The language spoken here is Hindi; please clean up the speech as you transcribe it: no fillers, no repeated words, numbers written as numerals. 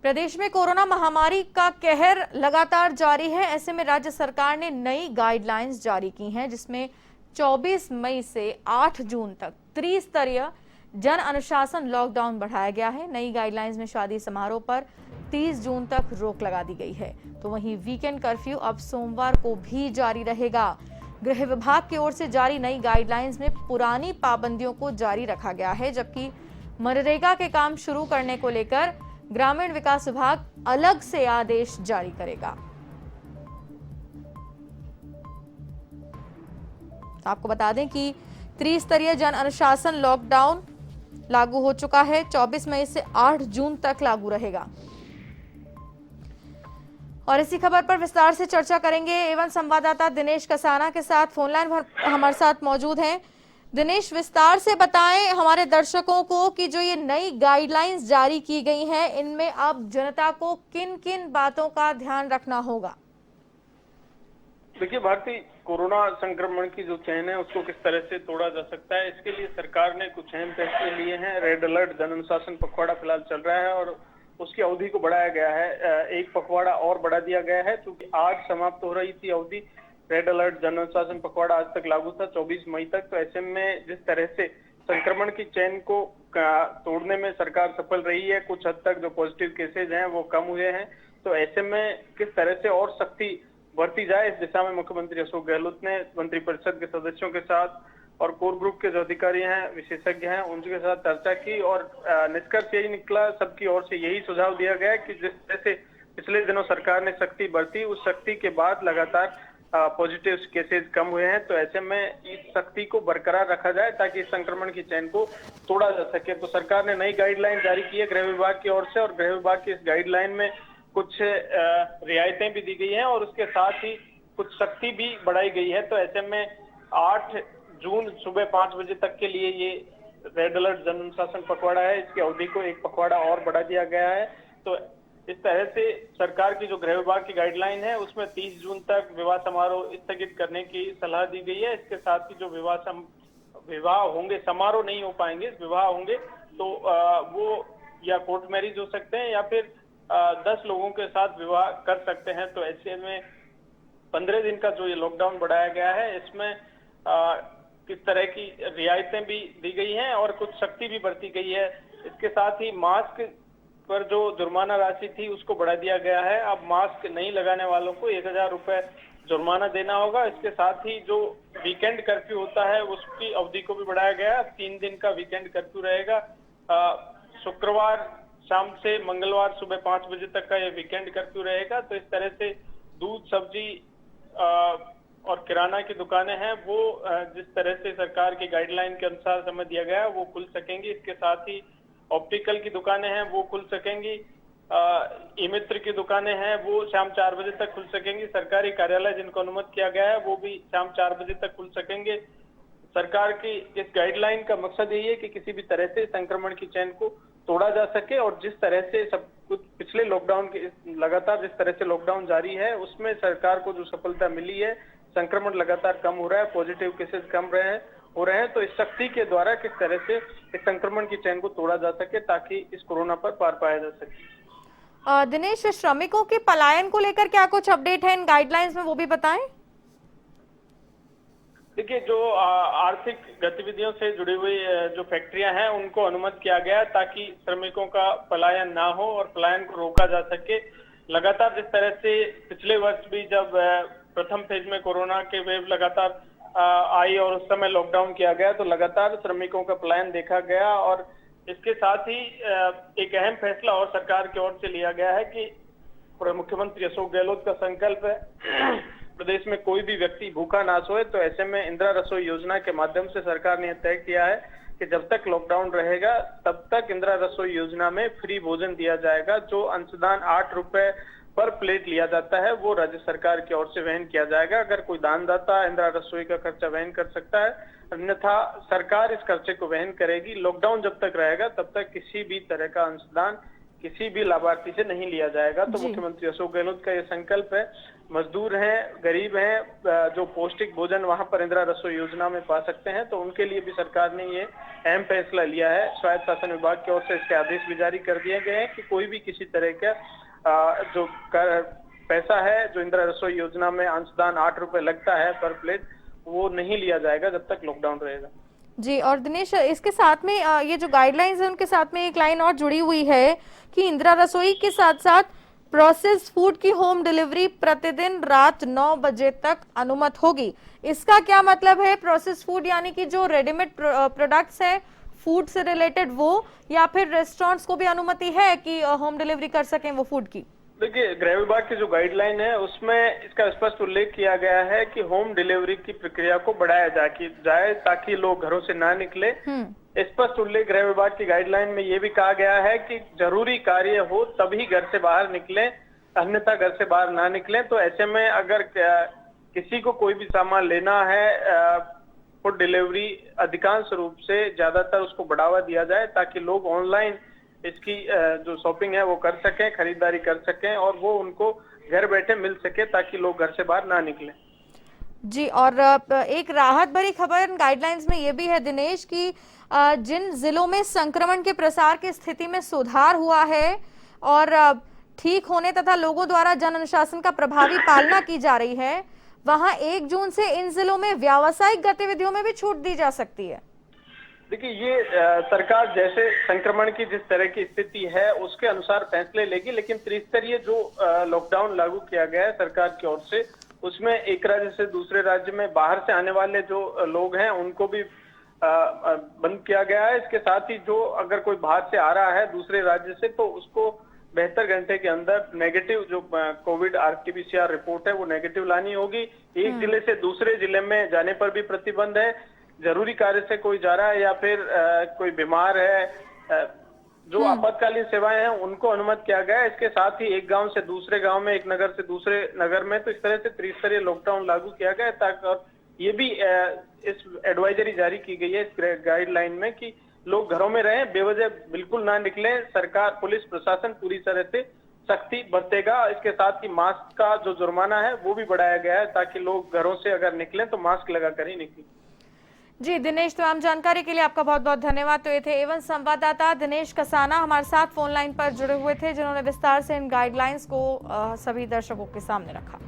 प्रदेश में कोरोना महामारी का कहर लगातार जारी है। ऐसे में राज्य सरकार ने नई गाइडलाइंस जारी की हैं, जिसमें 24 मई से 8 जून तक त्रिस्तरीय जन अनुशासन लॉकडाउन बढ़ाया गया है। नई गाइडलाइंस में शादी समारोह पर 30 जून तक रोक लगा दी गई है। तो वहीं वीकेंड कर्फ्यू अब सोमवार को भी जारी रहेगा। गृह विभाग की ओर से जारी नई गाइडलाइंस में पुरानी पाबंदियों को जारी रखा गया है, जबकि मनरेगा के काम शुरू करने को लेकर ग्रामीण विकास विभाग अलग से आदेश जारी करेगा। आपको बता दें कि त्रिस्तरीय जन अनुशासन लॉकडाउन लागू हो चुका है। 24 मई से 8 जून तक लागू रहेगा। और इसी खबर पर विस्तार से चर्चा करेंगे। एवं संवाददाता दिनेश कसाना के साथ फोनलाइन पर हमारे साथ मौजूद हैं। दिनेश, विस्तार से बताएं हमारे दर्शकों को कि जो ये नई गाइडलाइंस जारी की गई हैं, इनमें अब जनता को किन किन बातों का ध्यान रखना होगा। देखिए भारती, कोरोना संक्रमण की जो चेन है उसको किस तरह से तोड़ा जा सकता है, इसके लिए सरकार ने कुछ अहम फैसले लिए हैं। रेड अलर्ट जन अनुशासन पखवाड़ा फिलहाल चल रहा है और उसकी अवधि को बढ़ाया गया है। एक पखवाड़ा और बढ़ा दिया गया है, क्योंकि आज समाप्त हो रही थी अवधि। रेड अलर्ट जन अनुशासन पखवाड़ा आज तक लागू था 24 मई तक। तो ऐसे में जिस तरह से संक्रमण की चेन को तोड़ने में सरकार सफल रही है, कुछ हद तक जो पॉजिटिव केसेज हैं वो कम हुए हैं। तो ऐसे में किस तरह से और सख्ती बढ़ती जाए, इस दिशा में मुख्यमंत्री अशोक गहलोत ने मंत्रिपरिषद के सदस्यों के साथ और कोर ग्रुप के जो अधिकारी हैं, विशेषज्ञ हैं, उनके साथ चर्चा की और निष्कर्ष यही निकला, सबकी ओर से यही सुझाव दिया गया कि जिस तरह से पिछले दिनों सरकार ने सख्ती बरती, उस सख्ती के बाद लगातार पॉजिटिव केसेज कम हुए हैं। तो ऐसे में इस सख्ती को बरकरार रखा जाए ताकि इस संक्रमण की चेन को तोड़ा जा सके। तो सरकार ने नई गाइडलाइन जारी की है गृह विभाग की ओर से, और गृह विभाग की इस गाइडलाइन में कुछ रियायतें भी दी गई हैं और उसके साथ ही कुछ सख्ती भी बढ़ाई गई है। तो ऐसे में 8 जून सुबह 5 बजे तक के लिए ये रेड अलर्ट जन अनुशासन पखवाड़ा है, इसकी अवधि को एक पखवाड़ा और बढ़ा दिया गया है। तो इस तरह से सरकार की जो गृह विभाग की गाइडलाइन है उसमें 30 जून तक विवाह समारोह स्थगित करने की सलाह दी गई है। इसके साथ ही जो विवाह होंगे, समारोह नहीं हो पाएंगे, विवाह होंगे तो वो या कोर्ट मैरिज हो सकते हैं या फिर 10 लोगों के साथ विवाह कर सकते हैं। तो ऐसे में 15 दिन का जो ये लॉकडाउन बढ़ाया गया है, इसमें किस तरह की रियायतें भी दी गई हैं और कुछ सख्ती भी बरती गई है। इसके साथ ही मास्क पर जो जुर्माना राशि थी उसको बढ़ा दिया गया है। अब मास्क नहीं लगाने वालों को 1000 रुपए जुर्माना देना होगा। इसके साथ ही जो वीकेंड कर्फ्यू होता है उसकी अवधि को भी बढ़ाया गया है। 3 दिन का वीकेंड कर्फ्यू रहेगा। शुक्रवार शाम से मंगलवार सुबह 5 बजे तक का ये वीकेंड कर्फ्यू रहेगा। तो इस तरह से दूध, सब्जी और किराना की दुकानें हैं वो जिस तरह से सरकार की गाइडलाइन के अनुसार समय दिया गया है वो खुल सकेंगी। इसके साथ ही ऑप्टिकल की दुकानें हैं वो खुल सकेंगी। ई मित्र की दुकानें हैं वो शाम 4 बजे तक खुल सकेंगी। सरकारी कार्यालय जिनको अनुमति किया गया है वो भी शाम 4 बजे तक खुल सकेंगे। सरकार की इस गाइडलाइन का मकसद यही है कि किसी भी तरह से संक्रमण की चेन को तोड़ा जा सके और जिस तरह से सब कुछ पिछले लॉकडाउन के लगातार जिस तरह से लॉकडाउन जारी है उसमें सरकार को जो सफलता मिली है, संक्रमण लगातार कम हो रहा है, पॉजिटिव केसेस कम हो रहे हैं। तो इस शक्ति के द्वारा किस तरह से इस संक्रमण की चेन को तोड़ा जा सके ताकि इस कोरोना पर पार पाया जा सके। दिनेश, श्रमिकों के पलायन को लेकर क्या कुछ अपडेट है इन गाइडलाइंस में, वो भी बताएं। देखिए, जो आर्थिक गतिविधियों से जुड़ी हुई जो फैक्ट्रियां हैं उनको अनुमति किया गया ताकि श्रमिकों का पलायन ना हो और पलायन को रोका जा सके। लगातार जिस तरह से पिछले वर्ष भी जब प्रथम फेज में कोरोना के वेव लगातार आई और उस समय लॉकडाउन किया गया तो लगातार श्रमिकों का पलायन देखा गया। और इसके साथ ही एक अहम फैसला और सरकार की ओर से लिया गया है कि मुख्यमंत्री अशोक गहलोत का संकल्प है प्रदेश में कोई भी व्यक्ति भूखा ना सोए। तो ऐसे में इंदिरा रसोई योजना के माध्यम से सरकार ने तय किया है कि जब तक लॉकडाउन रहेगा तब तक इंदिरा रसोई योजना में फ्री भोजन दिया जाएगा। जो अंशदान 8 रुपए पर प्लेट लिया जाता है वो राज्य सरकार की ओर से वहन किया जाएगा। अगर कोई दानदाता इंदिरा रसोई का खर्चा वहन कर सकता है, अन्यथा सरकार इस खर्चे को वहन करेगी। लॉकडाउन जब तक रहेगा तब तक किसी भी तरह का अंशदान किसी भी लाभार्थी से नहीं लिया जाएगा। तो जी। मुख्यमंत्री अशोक गहलोत का ये संकल्प है। मजदूर हैं, गरीब हैं, जो पौष्टिक भोजन वहां पर इंदिरा रसोई योजना में पा सकते हैं, तो उनके लिए भी सरकार ने ये अहम फैसला लिया है। स्वायत्त शासन विभाग की ओर से इसके आदेश भी जारी कर दिए गए हैं कि कोई भी किसी तरह का जो पैसा है, जो इंदिरा रसोई योजना में अंशदान 8 रुपए लगता है पर प्लेट, वो नहीं लिया जाएगा जब तक लॉकडाउन रहेगा। जी, और दिनेश, इसके साथ में ये जो गाइडलाइंस है उनके साथ में एक लाइन और जुड़ी हुई है कि इंदिरा रसोई के साथ साथ प्रोसेस्ड फूड की होम डिलीवरी प्रतिदिन रात 9 बजे तक अनुमत होगी। इसका क्या मतलब है? प्रोसेस्ड फूड यानी कि जो रेडीमेड प्रोडक्ट्स हैं फूड से रिलेटेड, वो, या फिर रेस्टोरेंट्स को भी अनुमति है कि होम डिलीवरी कर सकें वो फूड की? देखिए, गृह विभाग की जो गाइडलाइन है उसमें इसका स्पष्ट उल्लेख किया गया है कि होम डिलीवरी की प्रक्रिया को बढ़ाया जाए ताकि लोग घरों से ना निकले। स्पष्ट उल्लेख गृह विभाग की गाइडलाइन में ये भी कहा गया है कि जरूरी कार्य हो तभी घर से बाहर निकलें, अन्यथा घर से बाहर ना निकलें। तो ऐसे में अगर किसी को कोई भी सामान लेना है, फूड डिलीवरी अधिकांश रूप से ज्यादातर उसको बढ़ावा दिया जाए ताकि लोग ऑनलाइन इसकी जो शॉपिंग है वो कर सकें, खरीदारी कर सकें और वो उनको घर बैठे मिल सके ताकि लोग घर से बाहर ना निकलें। जी, और एक राहत भरी खबर गाइडलाइंस में ये भी है दिनेश कि जिन जिलों में संक्रमण के प्रसार की स्थिति में सुधार हुआ है और ठीक होने तथा लोगों द्वारा जन अनुशासन का प्रभावी पालना की जा रही है, वहां 1 जून से इन जिलों में व्यावसायिक गतिविधियों में भी छूट दी जा सकती है। देखिए, ये सरकार जैसे संक्रमण की जिस तरह की स्थिति है उसके अनुसार फैसले लेगी, लेकिन त्रिस्तरीय जो लॉकडाउन लागू किया गया है सरकार की ओर से, उसमें एक राज्य से दूसरे राज्य में बाहर से आने वाले जो लोग हैं उनको भी बंद किया गया है। इसके साथ ही जो अगर कोई बाहर से आ रहा है दूसरे राज्य से, तो उसको 72 घंटे के अंदर नेगेटिव जो कोविड RT-PCR रिपोर्ट है वो नेगेटिव लानी होगी। एक जिले से दूसरे जिले में जाने पर भी प्रतिबंध है। जरूरी कार्य से कोई जा रहा है या फिर कोई बीमार है, जो आपातकालीन सेवाएं हैं उनको अनुमत किया गया है। इसके साथ ही एक गांव से दूसरे गांव में, एक नगर से दूसरे नगर में, तो इस तरह से त्रिस्तरीय लॉकडाउन लागू किया गया है ताकि, और ये भी इस एडवाइजरी जारी की गई है इस गाइडलाइन में कि लोग घरों में रहें, बेवजह बिल्कुल ना निकलें। सरकार, पुलिस प्रशासन पूरी तरह से सख्ती बरतेगा। इसके साथ ही मास्क का जो जुर्माना है वो भी बढ़ाया गया है ताकि लोग घरों से अगर निकलें तो मास्क लगाकर ही निकलें। जी दिनेश, तमाम जानकारी के लिए आपका बहुत बहुत धन्यवाद। तो ये थे एवन संवाददाता दिनेश कसाना हमारे साथ फोन लाइन पर जुड़े हुए थे, जिन्होंने विस्तार से इन गाइडलाइंस को सभी दर्शकों के सामने रखा।